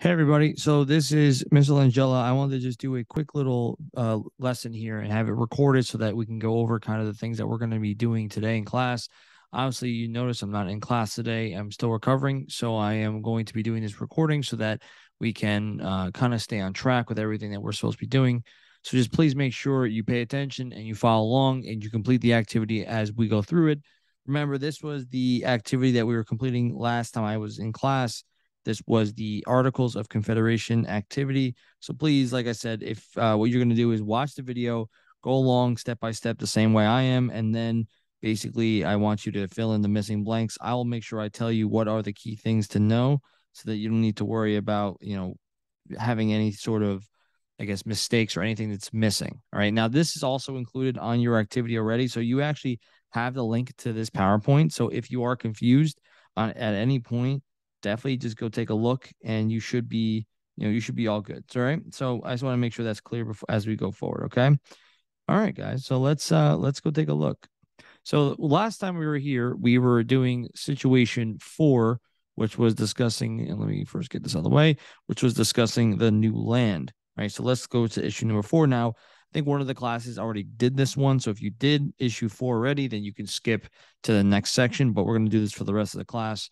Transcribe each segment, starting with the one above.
Hey everybody. So this is Mr. Langella. I wanted to just do a quick little lesson here and have it recorded so that we can go over kind of the things that we're going to be doing today in class. Obviously, you notice I'm not in class today. I'm still recovering, so I am going to be doing this recording so that we can kind of stay on track with everything that we're supposed to be doing. So just please make sure you pay attention and you follow along and you complete the activity as we go through it. Remember, this was the activity that we were completing last time I was in class. This was the Articles of Confederation activity. So please, like I said, if what you're going to do is watch the video, go along step by step the same way I am, and then basically I want you to fill in the missing blanks. I will make sure I tell you what are the key things to know so that you don't need to worry about, having any sort of, I guess, mistakes or anything that's missing. All right. Now, this is also included on your activity already. So you actually have the link to this PowerPoint. So if you are confused at any point, definitely just go take a look and you should be, you should be all good. All right. So I just want to make sure that's clear before as we go forward. Okay. All right, guys. So let's go take a look. So last time we were here, we were doing situation 4, which was discussing, and let me first get this out of the way, which was discussing the new land. Right. So let's go to issue number 4 now. I think one of the classes already did this one. So if you did issue 4 already, then you can skip to the next section, but we're going to do this for the rest of the class.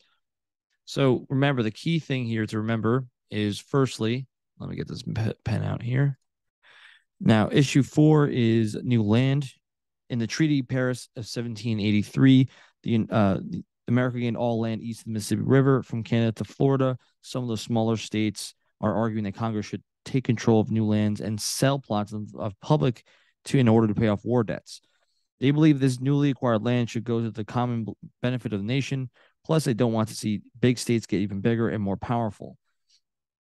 So remember, the key thing here to remember is firstly, let me get this pen out here. Now, issue 4 is new land. In the Treaty of Paris of 1783, the America gained all land east of the Mississippi River from Canada to Florida. Some of the smaller states are arguing that Congress should take control of new lands and sell plots of public in order to pay off war debts. They believe this newly acquired land should go to the common benefit of the nation. Plus, they don't want to see big states get even bigger and more powerful.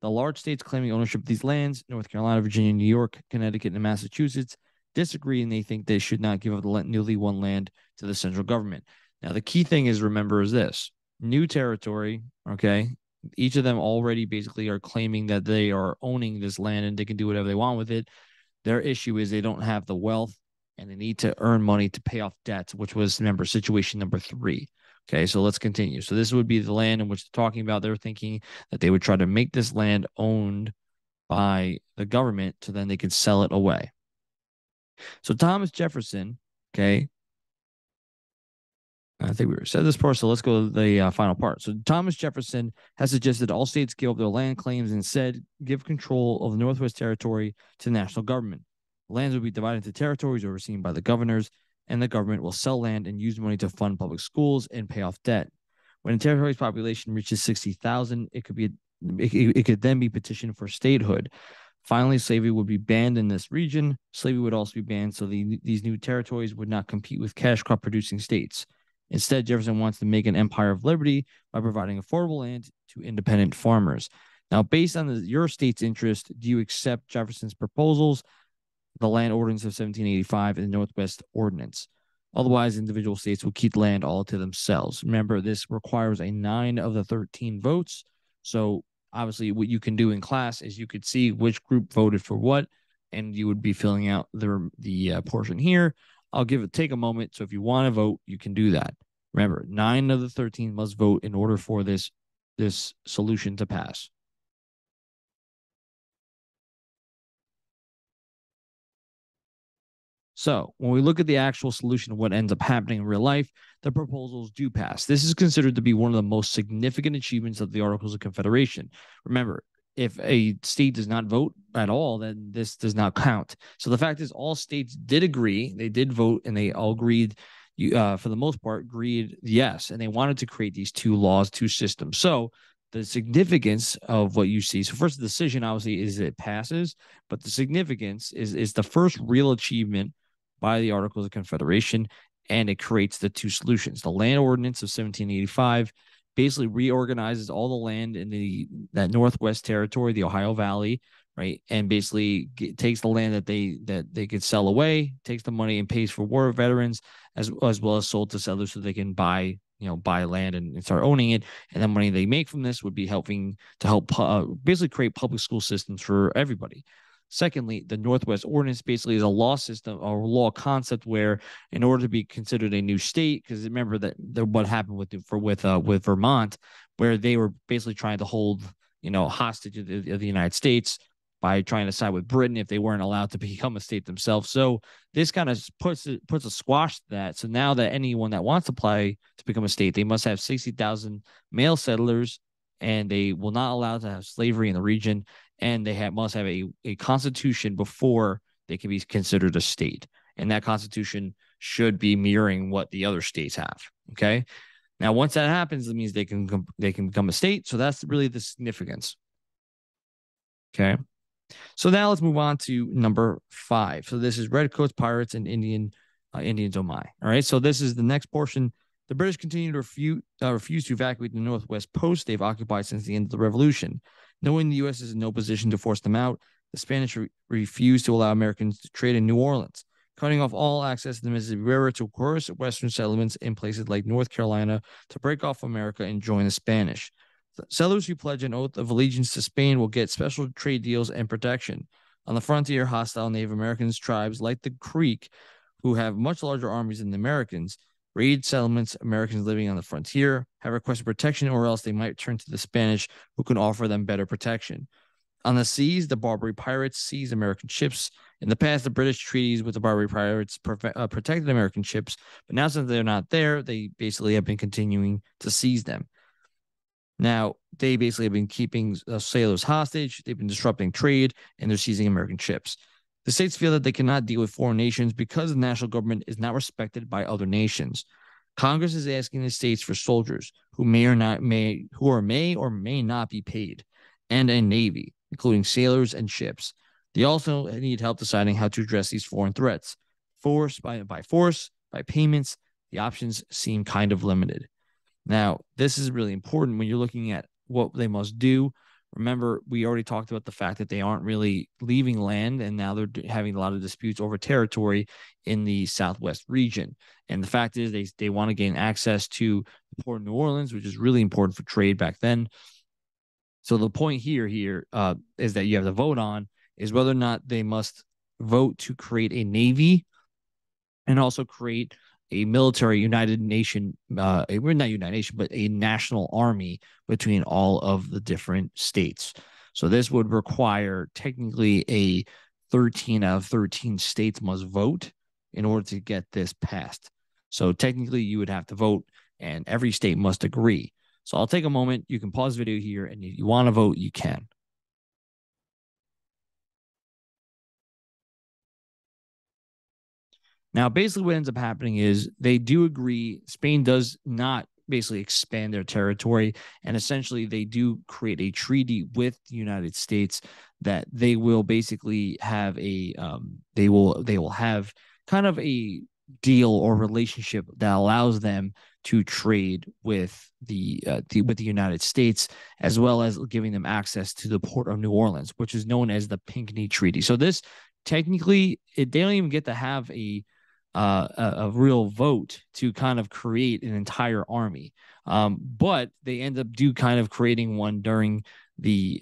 The large states claiming ownership of these lands, North Carolina, Virginia, New York, Connecticut, and Massachusetts, disagree, and they think they should not give up the newly won land to the central government. Now, the key thing is, remember, is this new territory, okay? Each of them already basically are claiming that they are owning this land and they can do whatever they want with it. Their issue is they don't have the wealth and they need to earn money to pay off debts, which was, remember, situation number 3. Okay, so let's continue. So this would be the land in which they're talking about. They're thinking that they would try to make this land owned by the government so then they could sell it away. So Thomas Jefferson, okay, I think we said this part, so let's go to the final part. So Thomas Jefferson has suggested all states give up their land claims and said give control of the Northwest Territory to the national government. Lands will be divided into territories overseen by the governors, and the government will sell land and use money to fund public schools and pay off debt. When a territory's population reaches 60,000, it could then be petitioned for statehood. Finally, slavery would be banned in this region. Slavery would also be banned, so these new territories would not compete with cash crop producing states. Instead, Jefferson wants to make an empire of liberty by providing affordable land to independent farmers. Now, based on your state's interest, do you accept Jefferson's proposals, the Land Ordinance of 1785, and the Northwest Ordinance? Otherwise, individual states will keep land all to themselves. Remember, this requires a 9 of the 13 votes. So obviously, what you can do in class is you could see which group voted for what, and you would be filling out the portion here. I'll take a moment. So if you want to vote, you can do that. Remember, 9 of the 13 must vote in order for this solution to pass. So when we look at the actual solution of what ends up happening in real life, the proposals do pass. This is considered to be one of the most significant achievements of the Articles of Confederation. Remember, if a state does not vote at all, then this does not count. So the fact is, all states did agree, they did vote, and they all agreed, for the most part, agreed yes, and they wanted to create these 2 laws, 2 systems. So the significance of what you see. So first, the decision obviously is it passes, but the significance is the first real achievement by the Articles of Confederation, and it creates the 2 solutions. The Land Ordinance of 1785 basically reorganizes all the land in that Northwest Territory, the Ohio Valley, right, and basically takes the land that they could sell away, takes the money and pays for war veterans as well as sold to settlers so they can buy land and start owning it. And the money they make from this would be helping to help basically create public school systems for everybody. Secondly, the Northwest Ordinance basically is a law system or law concept where, in order to be considered a new state, because remember that what happened with Vermont, where they were basically trying to hold hostage of the United States by trying to side with Britain if they weren't allowed to become a state themselves. So this kind of puts a squash to that. So now that anyone that wants to apply to become a state, they must have 60,000 male settlers, and they will not allow to have slavery in the region, and they must have a constitution before they can be considered a state. And that constitution should be mirroring what the other states have. Okay. Now, once that happens, it means they can become a state. So that's really the significance. Okay. So now let's move on to number 5. So this is Redcoats, Pirates, and Indians. Oh my! All right. So this is the next portion. The British continue to refuse to evacuate the Northwest post they've occupied since the end of the Revolution. Knowing the U.S. is in no position to force them out, the Spanish refuse to allow Americans to trade in New Orleans, cutting off all access to the Mississippi River to coerce Western settlements in places like North Carolina to break off America and join the Spanish. The settlers who pledge an oath of allegiance to Spain will get special trade deals and protection. On the frontier, hostile Native Americans tribes like the Creek, who have much larger armies than the Americans, raid settlements. Americans living on the frontier have requested protection, or else they might turn to the Spanish, who can offer them better protection. On the seas, the Barbary pirates seized American ships. In the past, the British treaties with the Barbary pirates protected American ships, but now since they're not there, they basically have been continuing to seize them. Now, they basically have been keeping sailors hostage, they've been disrupting trade, and they're seizing American ships. The states feel that they cannot deal with foreign nations because the national government is not respected by other nations. Congress is asking the states for soldiers who may or may not be paid, and a navy, including sailors and ships. They also need help deciding how to address these foreign threats. By force, by payments, the options seem kind of limited. Now, this is really important when you're looking at what they must do. Remember, we already talked about the fact that they aren't really leaving land, and now they're having a lot of disputes over territory in the Southwest region. And the fact is, they want to gain access to the port of New Orleans, which is really important for trade back then. So the point here is that you have to vote on is whether or not they must vote to create a navy and also create a military United Nation, not United Nation, but a national army between all of the different states. So this would require technically a 13 out of 13 states must vote in order to get this passed. So technically you would have to vote and every state must agree. So I'll take a moment. You can pause the video here, and if you want to vote, you can. Now, basically what ends up happening is they do agree. Spain does not basically expand their territory, and essentially they do create a treaty with the United States that they will basically have they will have kind of a deal or relationship that allows them to trade with the United States, as well as giving them access to the port of New Orleans, which is known as the Pinckney Treaty. So this technically, they don't even get to have a real vote to kind of create an entire army, but they end up kind of creating one during the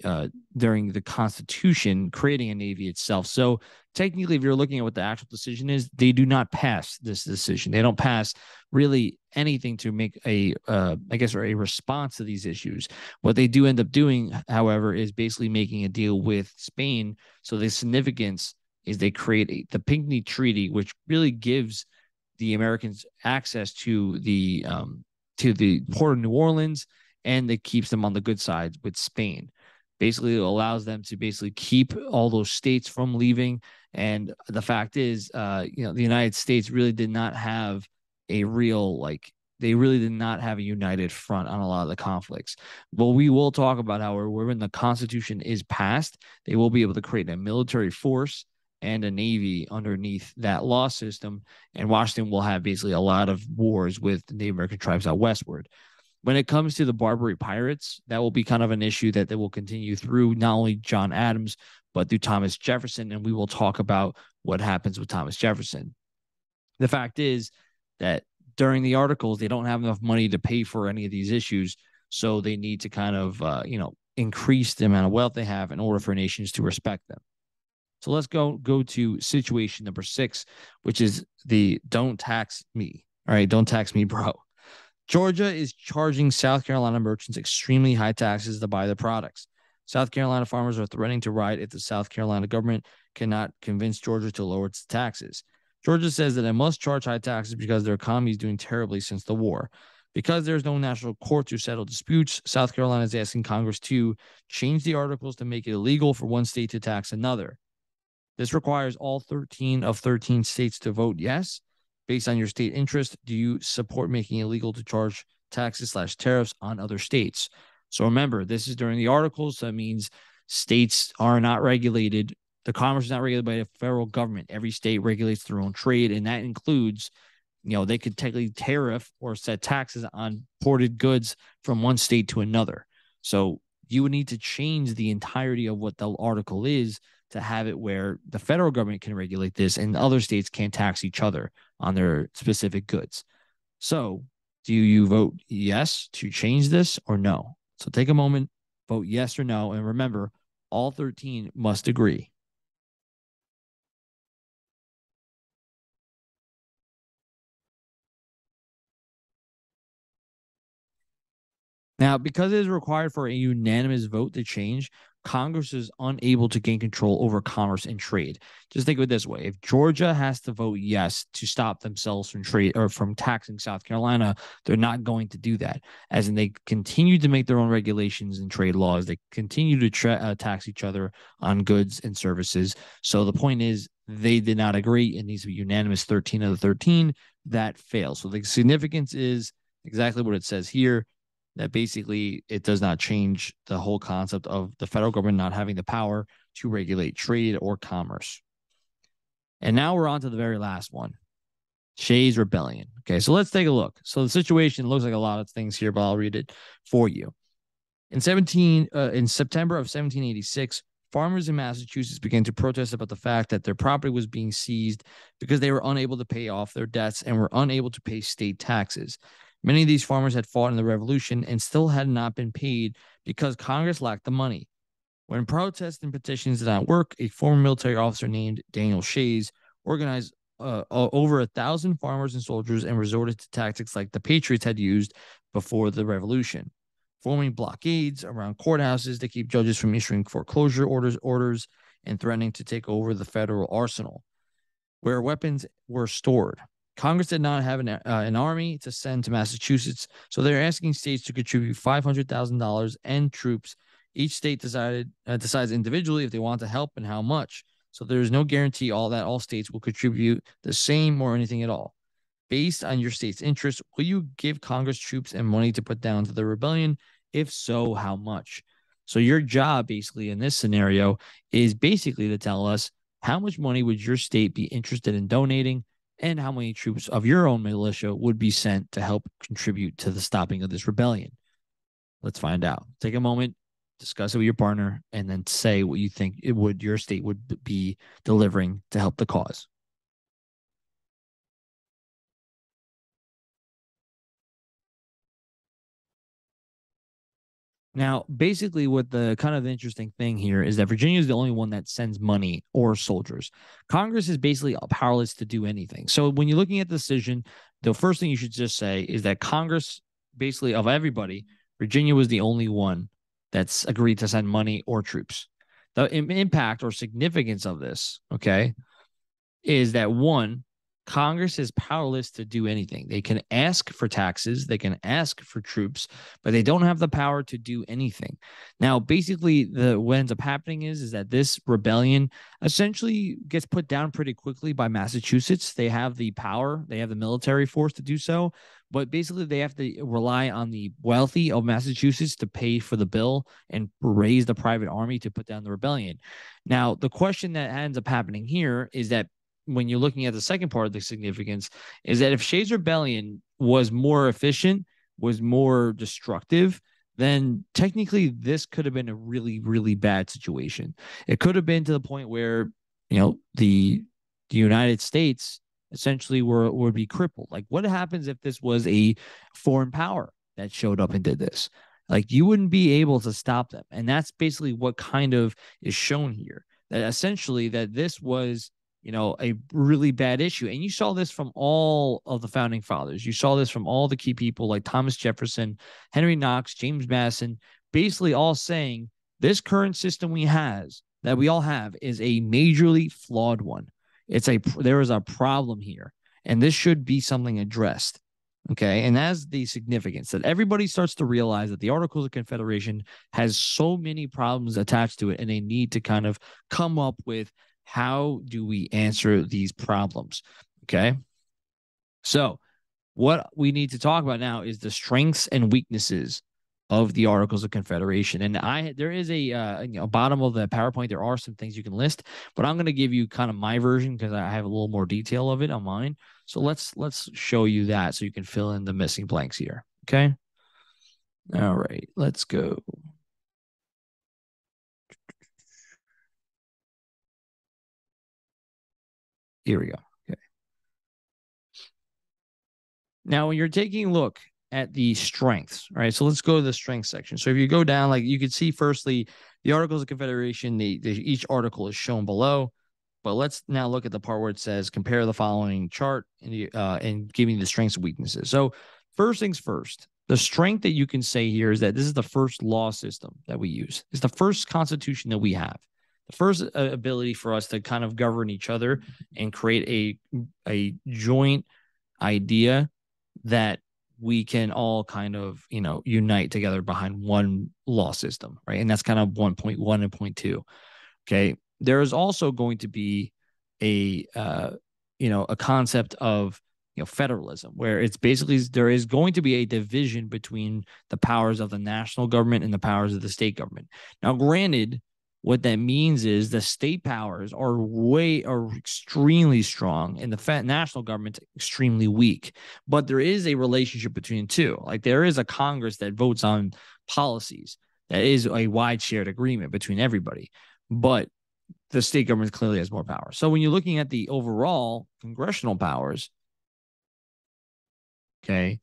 Constitution, creating a navy itself. So technically, if you're looking at what the actual decision is, they do not pass this decision. They don't pass really anything to make a response to these issues. What they do end up doing, however, is basically making a deal with Spain. So the significance is they create the Pinckney Treaty, which really gives the Americans access to the port of New Orleans, and it keeps them on the good side with Spain. Basically, it allows them to basically keep all those states from leaving. And the fact is, the United States really did not have a real they really did not have a united front on a lot of the conflicts. Well, we will talk about how when the Constitution is passed, they will be able to create a military force and a navy underneath that law system, and Washington will have basically a lot of wars with the Native American tribes out westward. When it comes to the Barbary pirates, that will be kind of an issue that will continue through not only John Adams, but through Thomas Jefferson, and we will talk about what happens with Thomas Jefferson. The fact is that during the articles, they don't have enough money to pay for any of these issues, so they need to kind of, increase the amount of wealth they have in order for nations to respect them. So let's go to situation number 6, which is the don't tax me. All right, don't tax me, bro. Georgia is charging South Carolina merchants extremely high taxes to buy their products. South Carolina farmers are threatening to riot if the South Carolina government cannot convince Georgia to lower its taxes. Georgia says that it must charge high taxes because their economy is doing terribly since the war. Because there's no national court to settle disputes, South Carolina is asking Congress to change the articles to make it illegal for one state to tax another. This requires all 13 of 13 states to vote yes. Based on your state interest, do you support making it illegal to charge taxes/tariffs on other states? So remember, this is during the articles. So that means states are not regulated. The commerce is not regulated by the federal government. Every state regulates their own trade, and that includes, they could technically tariff or set taxes on imported goods from one state to another. So you would need to change the entirety of what the article is to have it where the federal government can regulate this and other states can't tax each other on their specific goods. So do you vote yes to change this or no? So take a moment, vote yes or no, and remember, all 13 must agree. Now, because it is required for a unanimous vote to change, Congress is unable to gain control over commerce and trade. Just think of it this way: if Georgia has to vote yes to stop themselves from trade or from taxing South Carolina, they're not going to do that. As in, they continue to make their own regulations and trade laws. They continue to tax each other on goods and services. So the point is, they did not agree. It needs to be unanimous 13 of the 13. That fails. So the significance is exactly what it says here, that basically it does not change the whole concept of the federal government not having the power to regulate trade or commerce. And now we're on to the very last one, Shays Rebellion. Okay, so let's take a look. So the situation looks like a lot of things here, but I'll read it for you. In September of 1786, farmers in Massachusetts began to protest about the fact that their property was being seized because they were unable to pay off their debts and were unable to pay state taxes. Many of these farmers had fought in the Revolution and still had not been paid because Congress lacked the money. When protests and petitions did not work, a former military officer named Daniel Shays organized over 1,000 farmers and soldiers and resorted to tactics like the Patriots had used before the Revolution, forming blockades around courthouses to keep judges from issuing foreclosure orders, and threatening to take over the federal arsenal, where weapons were stored. Congress did not have an army to send to Massachusetts, so they're asking states to contribute $500,000 and troops. Each state decides individually if they want to help and how much. So there's no guarantee all states will contribute the same or anything at all. Based on your state's interest, will you give Congress troops and money to put down to the rebellion? If so, how much? So your job basically in this scenario is basically to tell us how much money would your state be interested in donating, and how many troops of your own militia would be sent to help contribute to the stopping of this rebellion. Let's find out. Take a moment, discuss it with your partner, and then say what you think your state would be delivering to help the cause. Now, basically, what the kind of interesting thing here is that Virginia is the only one that sends money or soldiers. Congress is basically powerless to do anything. So when you're looking at the decision, the first thing you should just say is that Congress, basically of everybody, Virginia was the only one that's agreed to send money or troops. The impact or significance of this, okay, is that one, Congress is powerless to do anything. They can ask for taxes, they can ask for troops, but they don't have the power to do anything. Now, basically, what ends up happening is that this rebellion essentially gets put down pretty quickly by Massachusetts. They have the power, they have the military force to do so, but basically they have to rely on the wealthy of Massachusetts to pay for the bill and raise the private army to put down the rebellion. Now, the question that ends up happening here is that when you're looking at the second part of the significance, is that if Shays' rebellion was more efficient, was more destructive, then technically this could have been a really, really bad situation. It could have been to the point where, the United States essentially would be crippled. Like, what happens if this was a foreign power that showed up and did this? Like, you wouldn't be able to stop them. And that's basically what kind of is shown here. That essentially that this was a really bad issue. And you saw this from all of the founding fathers. You saw this from all the key people like Thomas Jefferson, Henry Knox, James Madison, basically all saying This current system that we all have is a majorly flawed one. There is a problem here, and this should be something addressed. Okay. And that's the significance that everybody starts to realize that the Articles of Confederation has so many problems attached to it, and they need to kind of come up with how do we answer these problems. Okay. So, what we need to talk about now is the strengths and weaknesses of the Articles of Confederation. And there is a bottom of the PowerPoint. There are some things you can list, but I'm going to give you kind of my version because I have a little more detail of it on mine. So let's show you that so you can fill in the missing blanks here. Okay. All right, let's go. Here we go. Okay. Now, when you're taking a look at the strengths, right? So let's go to the strength section. So if you go down, like you can see, firstly, the Articles of Confederation, each article is shown below. But let's now look at the part where it says compare the following chart and giving the strengths and weaknesses. So first things first, the strength that you can say here is that this is the first law system that we use. It's the first constitution that we have. The first ability for us to kind of govern each other and create a joint idea that we can all kind of, unite together behind one law system, right? And that's kind of 1.1 and 0.2. Okay. There is also going to be a concept of federalism, where it's basically there is going to be a division between the powers of the national government and the powers of the state government. Now, granted, what that means is the state powers are extremely strong and the national government's extremely weak. But there is a relationship between the two. Like there is a Congress that votes on policies. That is a wide shared agreement between everybody. But the state government clearly has more power. So when you're looking at the overall congressional powers, okay,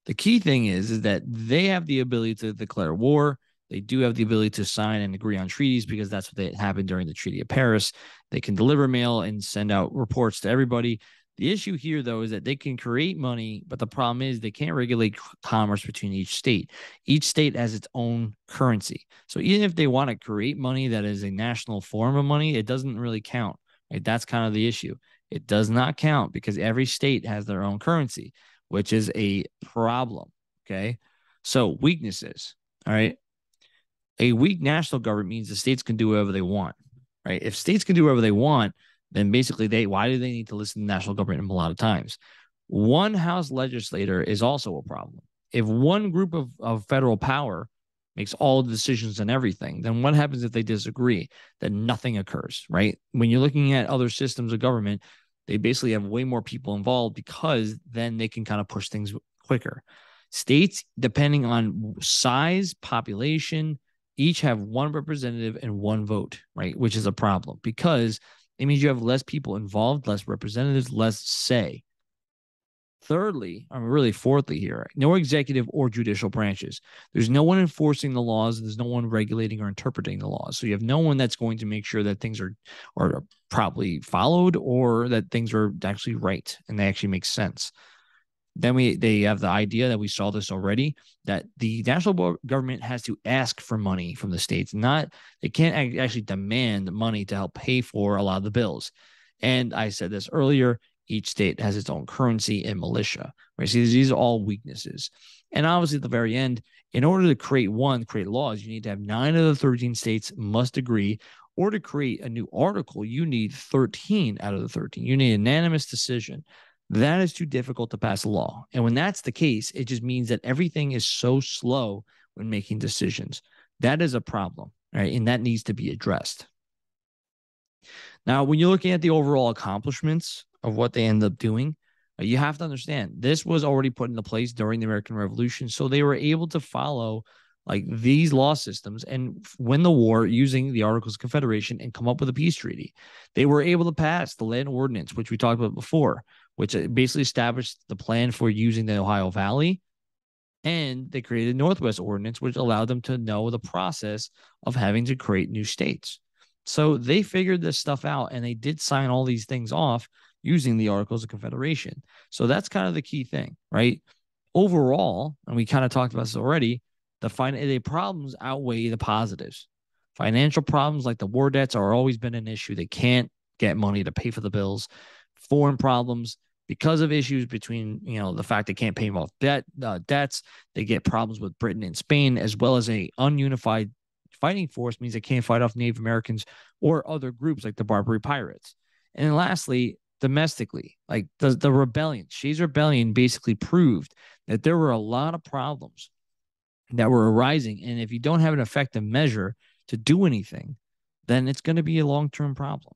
the key thing is that they have the ability to declare war. They do have the ability to sign and agree on treaties because that's what happened during the Treaty of Paris. They can deliver mail and send out reports to everybody. The issue here, though, is that they can create money, but the problem is they can't regulate commerce between each state. Each state has its own currency. So even if they want to create money that is a national form of money, it doesn't really count. Right? That's kind of the issue. It does not count because every state has their own currency, which is a problem. Okay. So weaknesses. All right. A weak national government means the states can do whatever they want. Right. If states can do whatever they want, then basically why do they need to listen to the national government a lot of times? One House legislator is also a problem. If one group of federal power makes all the decisions and everything, then what happens if they disagree? Then nothing occurs, right? When you're looking at other systems of government, they basically have way more people involved because then they can kind of push things quicker. States, depending on size, population, each have one representative and one vote, right? Which is a problem because it means you have less people involved, less representatives, less say. Thirdly, fourthly here, no executive or judicial branches. There's no one enforcing the laws. There's no one regulating or interpreting the laws. So you have no one that's going to make sure that things are properly followed or that things are actually right and they actually make sense. Then they have the idea that we saw this already, that the national government has to ask for money from the states. They can't actually demand money to help pay for a lot of the bills. And I said this earlier, each state has its own currency and militia, right? See, these are all weaknesses. And obviously at the very end, in order to create laws, you need to have 9 of the 13 states must agree, or to create a new article, you need 13 out of the 13. You need a unanimous decision. That is too difficult to pass a law. And when that's the case, it just means that everything is so slow when making decisions. That is a problem, right? And that needs to be addressed. Now, when you're looking at the overall accomplishments of what they end up doing, you have to understand this was already put into place during the American Revolution. So they were able to follow like these law systems and win the war using the Articles of Confederation and come up with a peace treaty. They were able to pass the Land Ordinance, which we talked about before, which basically established the plan for using the Ohio Valley. And they created Northwest Ordinance, which allowed them to know the process of having to create new states. So they figured this stuff out and they did sign all these things off using the Articles of Confederation. So that's kind of the key thing, right? Overall, and we kind of talked about this already, the problems outweigh the positives. Financial problems like the war debts are always been an issue. They can't get money to pay for the bills. Foreign problems because of issues between the fact they can't pay off debts. They get problems with Britain and Spain, as well as a ununified fighting force means they can't fight off Native Americans or other groups like the Barbary Pirates. And then lastly, domestically, like the rebellion, Shays' Rebellion basically proved that there were a lot of problems that were arising. And if you don't have an effective measure to do anything, then it's going to be a long-term problem.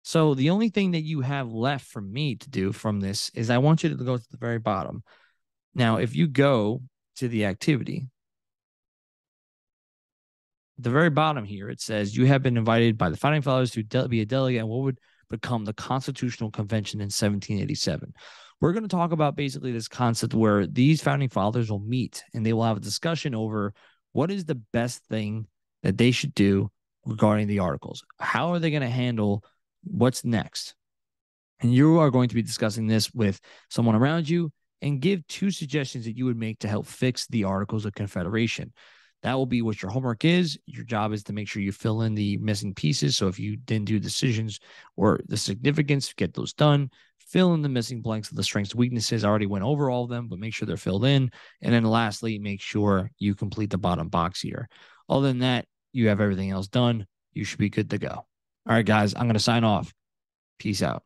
So the only thing that you have left for me to do from this is I want you to go to the very bottom. Now, if you go to the activity, the very bottom here, it says you have been invited by the founding fathers to be a delegate and what would become the Constitutional Convention in 1787. We're going to talk about basically this concept where these founding fathers will meet and they will have a discussion over what is the best thing that they should do regarding the articles. How are they going to handle what's next? And you are going to be discussing this with someone around you and give 2 suggestions that you would make to help fix the Articles of Confederation. That will be what your homework is. Your job is to make sure you fill in the missing pieces. So if you didn't do decisions or the significance, get those done. Fill in the missing blanks of the strengths, weaknesses. I already went over all of them, but make sure they're filled in. And then lastly, make sure you complete the bottom box here. Other than that, you have everything else done. You should be good to go. All right, guys, I'm going to sign off. Peace out.